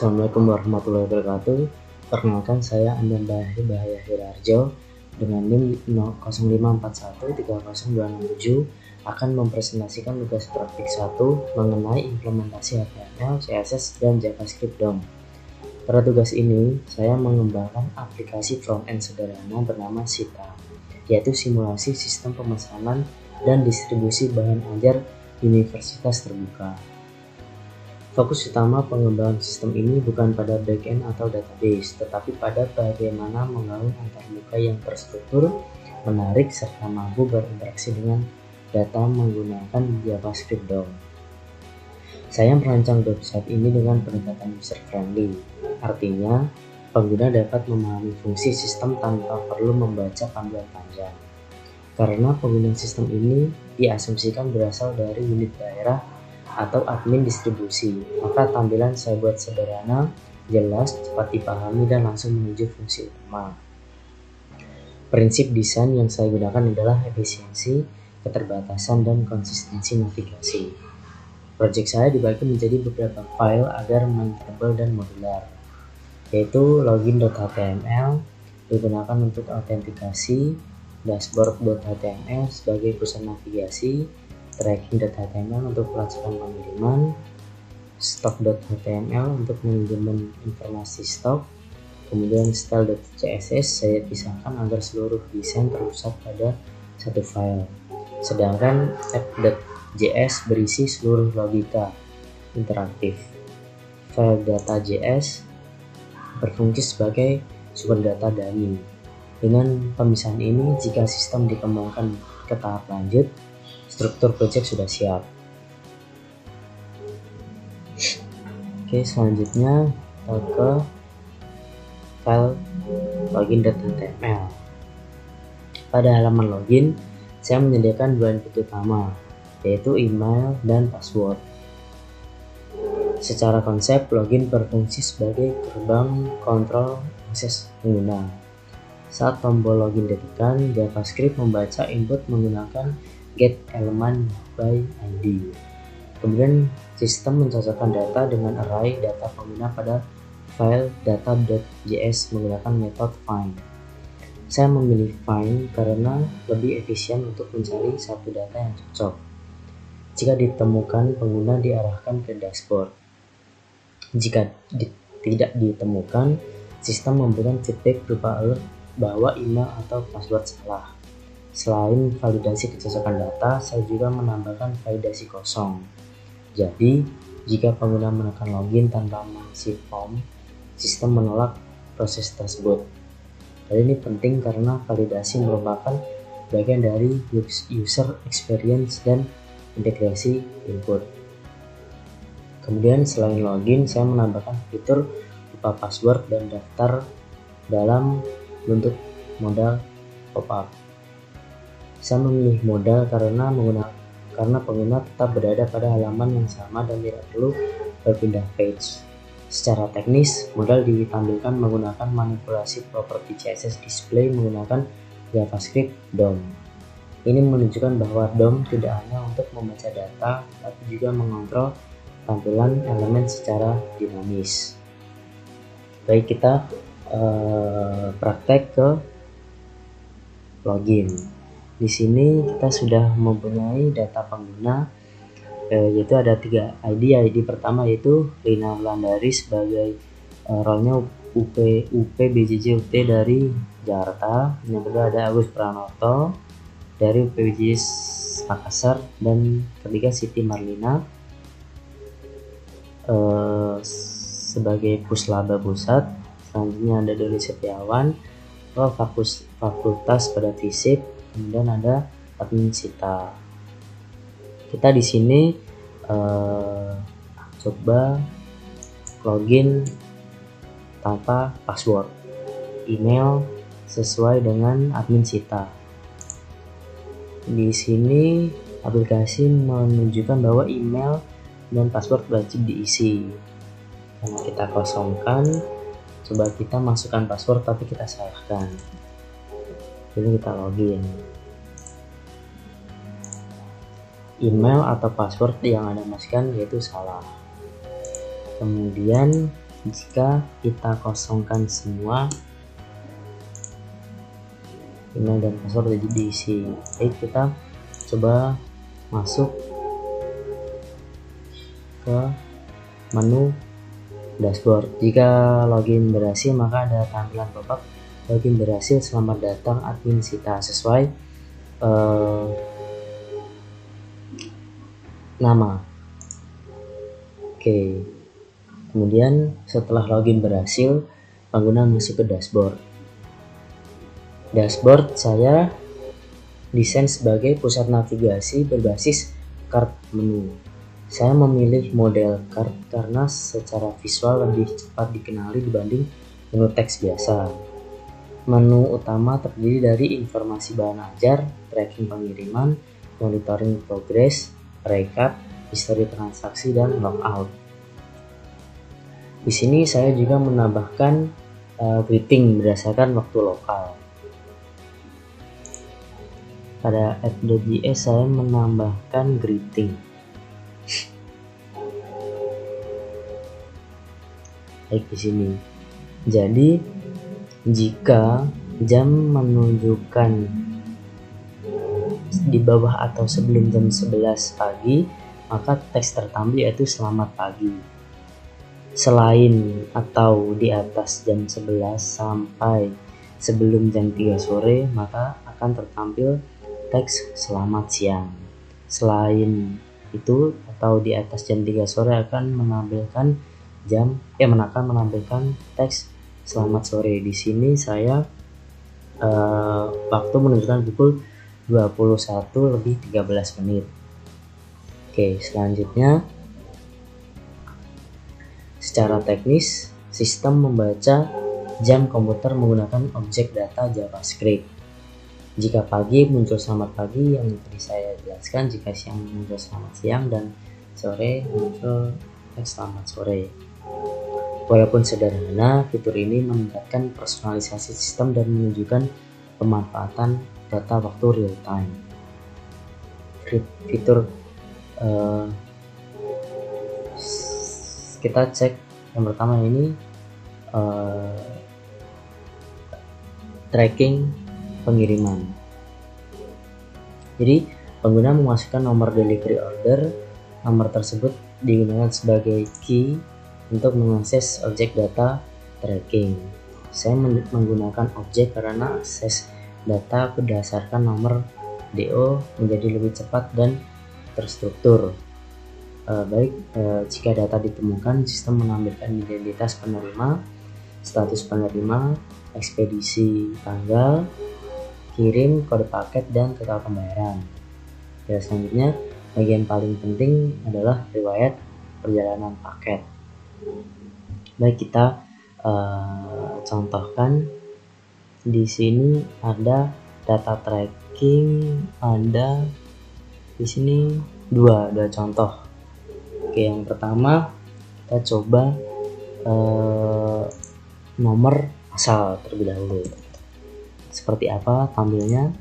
Assalamualaikum warahmatullahi wabarakatuh. Perkenalkan, saya Andan Bahaya Hirarjo dengan NIM 05413027 akan mempresentasikan tugas praktik 1 mengenai implementasi HTML, CSS, dan JavaScript DOM. Pada tugas ini, saya mengembangkan aplikasi front-end sederhana bernama Sita, yaitu simulasi sistem pemesanan dan distribusi bahan ajar universitas terbuka. Fokus utama pengembangan sistem ini bukan pada backend atau database, tetapi pada bagaimana membangun antarmuka yang terstruktur, menarik, serta mampu berinteraksi dengan data menggunakan JavaScript DOM. Saya merancang website ini dengan pendekatan user-friendly, artinya pengguna dapat memahami fungsi sistem tanpa perlu membaca panduan panjang. Karena penggunaan sistem ini diasumsikan berasal dari unit daerah atau admin distribusi, maka tampilan saya buat sederhana, jelas, cepat dipahami, dan langsung menuju fungsi utama. Prinsip desain yang saya gunakan adalah efisiensi, keterbatasan, dan konsistensi navigasi. Project saya dibagi menjadi beberapa file agar maintainable dan modular, yaitu login.html digunakan untuk autentikasi, dashboard.html sebagai pusat navigasi, tracking.html untuk pelacakan pengiriman, stock.html untuk manajemen informasi stok, kemudian style.css saya pisahkan agar seluruh desain terpusat pada satu file, sedangkan app.js berisi seluruh logika interaktif. File data.js berfungsi sebagai sumber data dummy. Dengan pemisahan ini, jika sistem dikembangkan ke tahap lanjut, struktur project sudah siap. Oke, selanjutnya kita ke file login.html. Pada halaman login, saya menyediakan dua input utama, yaitu email dan password. Secara konsep, login berfungsi sebagai gerbang kontrol akses pengguna. Saat tombol login ditekan, JavaScript membaca input menggunakan getElement by ID. Kemudian sistem mencocokkan data dengan array data pengguna pada file data.js menggunakan metode find. Saya memilih find karena lebih efisien untuk mencari satu data yang cocok. Jika ditemukan, pengguna diarahkan ke dashboard. Jika tidak ditemukan, sistem memberikan feedback berupa alert bahwa email atau password salah. Selain validasi kecocokan data, saya juga menambahkan validasi kosong. Jadi, jika pengguna menekan login tanpa mengisi form, sistem menolak proses tersebut. Hal ini penting karena validasi merupakan bagian dari user experience dan integrasi input. Kemudian, selain login, saya menambahkan fitur berupa password dan daftar dalam bentuk modal pop-up. Saya memilih modal karena pengguna tetap berada pada halaman yang sama dan tidak perlu berpindah page. Secara teknis, modal ditampilkan menggunakan manipulasi properti CSS display menggunakan JavaScript DOM. Ini menunjukkan bahwa DOM tidak hanya untuk membaca data, tapi juga mengontrol tampilan elemen secara dinamis. Baik, kita praktek ke login. Di sini kita sudah mempunyai data pengguna, yaitu ada 3 ID. ID pertama yaitu Rina Wulandari sebagai role-nya UPBJJ UT dari Jakarta. Yang kedua ada Agus Pranoto dari UPBJJ Makassar, dan ketiga Siti Marlina sebagai Puslaba Pusat. Selanjutnya ada Doli Setiawan fakultas pada fisik. Kemudian ada admin Sita. Kita di sini coba login tanpa password, email sesuai dengan admin Sita. Di sini aplikasi menunjukkan bahwa email dan password wajib diisi. Karena kita kosongkan, coba kita masukkan password tapi kita salahkan. Jadi kita login. Email atau password yang Anda masukkan yaitu salah. Kemudian Jika kita kosongkan semua, email dan password jadi diisi. Baik, kita coba masuk ke menu dashboard. Jika login berhasil, maka ada tampilan pop-up login berhasil, selamat datang admin Sita, sesuai nama. Oke, kemudian setelah login berhasil, pengguna masuk ke dashboard. Dashboard saya desain sebagai pusat navigasi berbasis card menu. Saya memilih model card karena secara visual lebih cepat dikenali dibanding menu teks biasa. Menu utama terdiri dari informasi bahan ajar, tracking pengiriman, monitoring progress, recap, histori transaksi, dan logout. Di sini saya juga menambahkan greeting berdasarkan waktu lokal. Pada app.js saya menambahkan greeting. Baik, di sini. Jadi jika jam menunjukkan di bawah atau sebelum jam 11 pagi, maka teks tertampil yaitu selamat pagi. Selain atau di atas jam 11 sampai sebelum jam 3 sore, maka akan tertampil teks selamat siang. Selain itu atau di atas jam 3 sore akan menampilkan menampilkan teks selamat sore. Di sini saya waktu menunjukkan pukul 21:13. Oke, selanjutnya secara teknis sistem membaca jam komputer menggunakan objek data JavaScript. Jika pagi muncul selamat pagi yang tadi saya jelaskan, jika siang muncul selamat siang, dan sore muncul teks selamat sore. Walaupun sederhana, fitur ini meningkatkan personalisasi sistem dan menunjukkan pemanfaatan data waktu real time. Fitur kita cek yang pertama ini tracking pengiriman. Jadi pengguna memasukkan nomor delivery order. Nomor tersebut digunakan sebagai key untuk mengakses objek data tracking. Saya menggunakan objek karena akses data berdasarkan nomor DO menjadi lebih cepat dan terstruktur. Jika data ditemukan, sistem menampilkan identitas penerima, status penerima, ekspedisi tanggal, kirim, kode paket, dan total pembayaran. Ya, selanjutnya bagian paling penting adalah riwayat perjalanan paket. Baik, kita contohkan. Di sini ada data tracking, ada di sini dua contoh. Oke, yang pertama kita coba nomor asal terlebih dahulu. Seperti apa tampilnya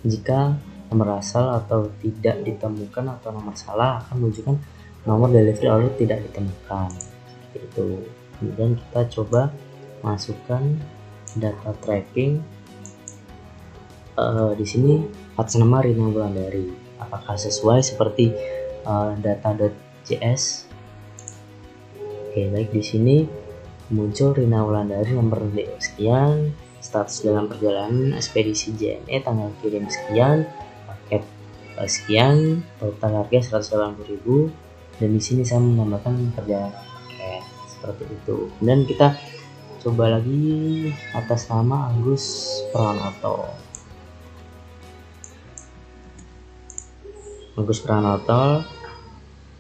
jika nomor asal atau tidak ditemukan atau nomor salah akan menunjukkan nomor delivery order tidak ditemukan. Itu. Kemudian kita coba masukkan data tracking. Di sini atas nama Rina Wulandari. Apakah sesuai seperti data.js? Oke, baik, di sini muncul Rina Wulandari, nomor DO sekian, status dalam perjalanan, ekspedisi JNE, tanggal kirim sekian, paket sekian, total harga 180.000, dan di sini saya menambahkan perjalanan paket seperti itu. Kemudian kita coba lagi atas nama Agus Pranoto. Agus Pranoto,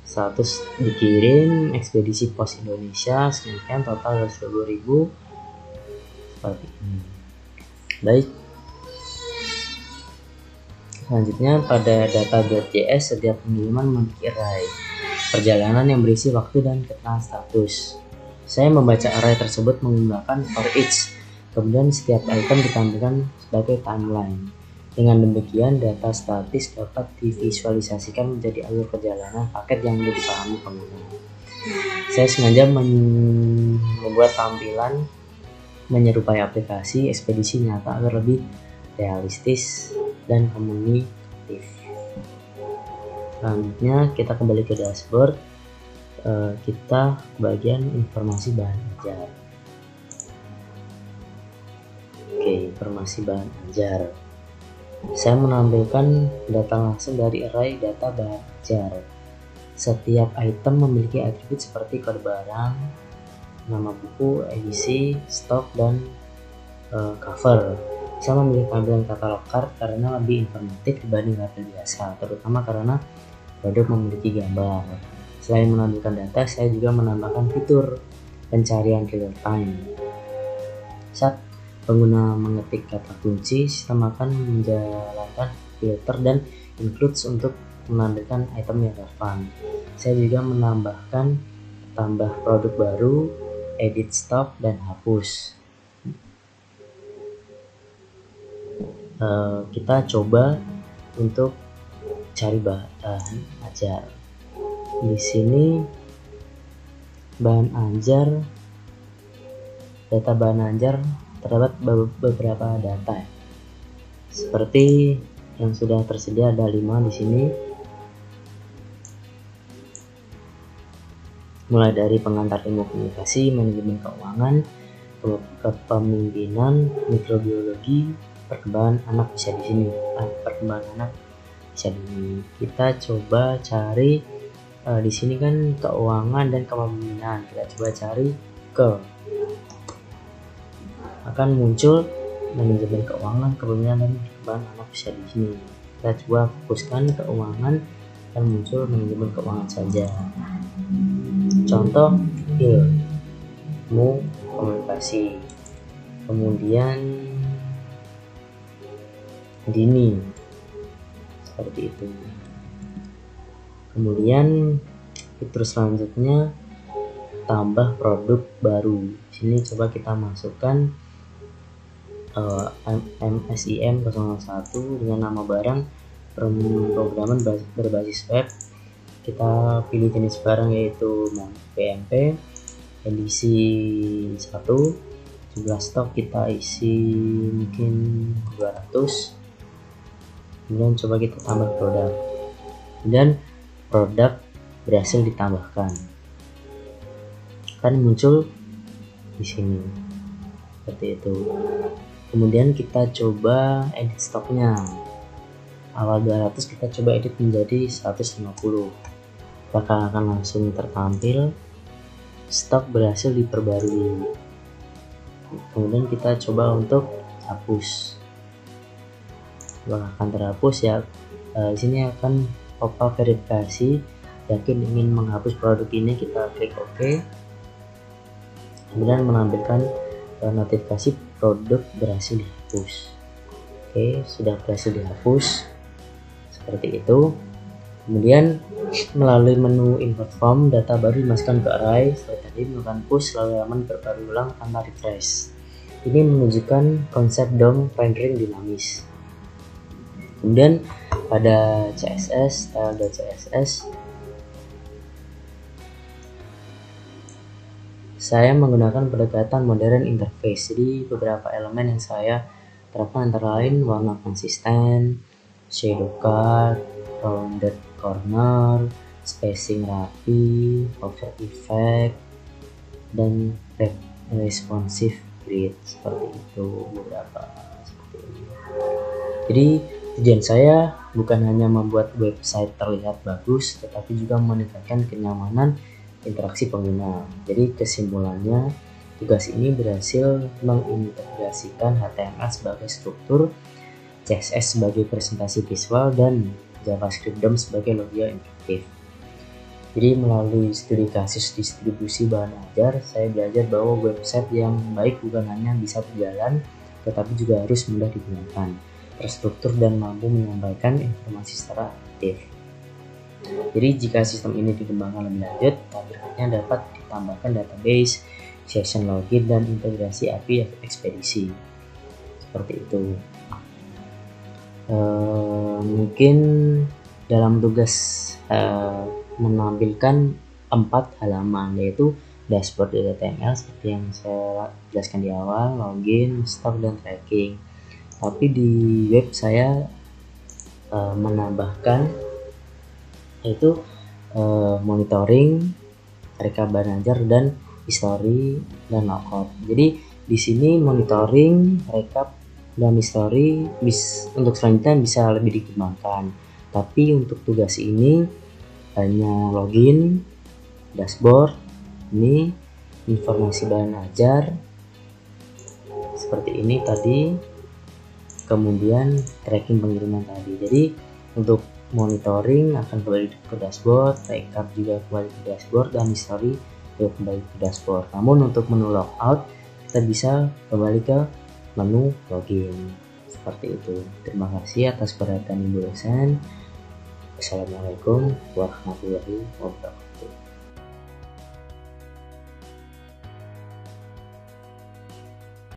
status dikirim, ekspedisi Pos Indonesia sekian, total 120.000, seperti ini. Baik, selanjutnya pada data.js setiap pengiriman memiliki array perjalanan yang berisi waktu dan keterangan status. Saya membaca array tersebut menggunakan for each, kemudian setiap item ditampilkan sebagai timeline. Dengan demikian, data statis dapat divisualisasikan menjadi alur perjalanan paket yang mudah dipahami pengguna. Saya sengaja membuat tampilan menyerupai aplikasi ekspedisi nyata agar lebih realistis dan komunikatif. Selanjutnya kita kembali ke dashboard. Kita bagian informasi bahan ajar. Oke, informasi bahan ajar. Saya menampilkan data langsung dari array data bahan ajar. Setiap item memiliki atribut seperti kode barang, nama buku, edisi, stok, dan cover. Saya memilih tampilan katalog card karena lebih informatif dibanding label biasa, terutama karena produk memiliki gambar. Selain menampilkan data, saya juga menambahkan fitur pencarian real time. Saat pengguna mengetik kata kunci, sistem akan menjalankan filter dan includes untuk menampilkan item yang relevan. Saya juga menambahkan tambah produk baru, edit stok, dan hapus. Kita coba untuk cari bahan ajar. Di sini bahan ajar, data bahan ajar terdapat beberapa data ya. Seperti yang sudah tersedia ada 5 di sini. Mulai dari pengantar ilmu komunikasi, manajemen keuangan, kepemimpinan, mikrobiologi, perkembangan anak bisa di sini. Perkembangan anak bisa di sini. Kita coba cari di sini kan keuangan dan kepemimpinan. Kita coba cari ke, akan muncul manajemen keuangan, kepemimpinan, dan perkembangan anak bisa di sini. Kita coba fokuskan keuangan dan muncul manajemen keuangan saja. Contoh ilmu komunikasi, kemudian dini, seperti itu. Kemudian fitur selanjutnya tambah produk baru. Di sini coba kita masukkan MSIM 001 dengan nama barang pemrograman berbasis web. Kita pilih jenis barang yaitu PMP, edisi 1, jumlah stok kita isi mungkin 200. Kemudian coba kita tambah produk, dan produk berhasil ditambahkan, kan muncul di sini seperti itu. Kemudian kita coba edit stoknya. Awal 200 kita coba edit menjadi 150. Apakah akan langsung tertampil stok berhasil diperbarui. Kemudian kita coba untuk hapus. Apakah akan terhapus ya? Di sini akan pop-up verifikasi. Yakin ingin menghapus produk ini, kita klik OK. Kemudian menampilkan notifikasi produk berhasil dihapus. Oke, sudah berhasil dihapus seperti itu. Kemudian melalui menu import form, data baru dimasukkan ke array. Setelah tadi melakukan push, lalu halaman berbaru ulang tanpa refresh. Ini menunjukkan konsep DOM rendering dinamis. Kemudian pada CSS, style.css, saya menggunakan pendekatan modern interface. Jadi beberapa elemen yang saya terapkan antara lain warna konsisten, shadow cut, rounded corner, spacing rapi, hover effect, dan responsive grid, seperti itu beberapa seperti ini. Jadi tujuan saya bukan hanya membuat website terlihat bagus, tetapi juga meningkatkan kenyamanan interaksi pengguna. Jadi kesimpulannya, tugas ini berhasil mengintegrasikan HTML sebagai struktur, CSS sebagai presentasi visual, dan JavaScript DOM sebagai logika interaktif. Jadi melalui studi kasus distribusi bahan ajar, saya belajar bahwa website yang baik bukan hanya bisa berjalan, tetapi juga harus mudah digunakan, terstruktur, dan mampu menyampaikan informasi secara aktif. Jadi jika sistem ini dikembangkan lebih lanjut, berikutnya dapat ditambahkan database, session login, dan integrasi API ekspedisi. Seperti itu. Mungkin dalam tugas menampilkan 4 halaman, yaitu dashboard.html seperti yang saya jelaskan di awal, login, stop, dan tracking. Tapi di web saya menambahkan yaitu monitoring, rekap belajar, dan history dan lockout. Jadi di sini monitoring, rekap, dan history untuk selanjutnya bisa lebih dikembangkan. Tapi untuk tugas ini hanya login, dashboard, ini informasi belajar seperti ini tadi, kemudian tracking pengiriman tadi. Jadi untuk monitoring akan kembali ke dashboard, rekap juga kembali ke dashboard, dan history juga kembali ke dashboard. Namun untuk menu logout kita bisa kembali ke menu login seperti itu. Terima kasih atas perhatian Ibu dosen. Assalamualaikum warahmatullahi wabarakatuh.